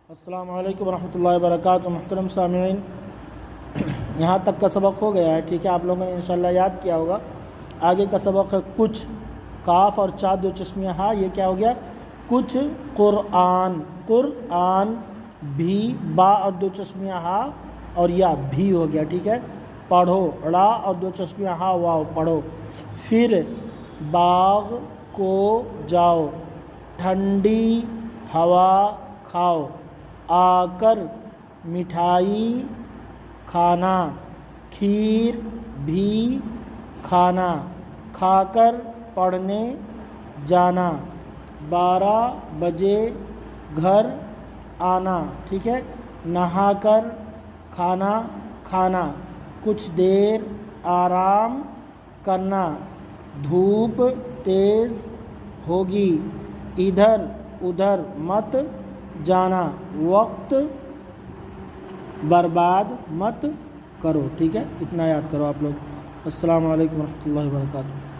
अस्सलामु अलैकुम रहमतुल्लाहि व बरकातुहू। मुहतरम सामीईन, यहाँ तक का सबक हो गया है, ठीक है। आप लोगों ने इंशाल्लाह याद किया होगा। आगे का सबक है कुछ, काफ और चा दो चश्मिया हा, ये क्या हो गया? कुछ कुरआन। कुरआन भी बा और दो चश्मिया हा और या भी हो गया, ठीक है। पढ़ो, ड़ा और दो चश्मिया हा वाओ, पढ़ो। फिर बाग को जाओ, ठंडी हवा खाओ, आकर मिठाई खाना, खीर भी खाना, खाकर पढ़ने जाना, 12 बजे घर आना, ठीक है। नहाकर खाना खाना, कुछ देर आराम करना, धूप तेज़ होगी, इधर उधर मत जाना, वक्त बर्बाद मत करो, ठीक है। इतना याद करो आप लोग। अस्सलामु अलैकुम रहमतुल्लाहि व बरकातुहू।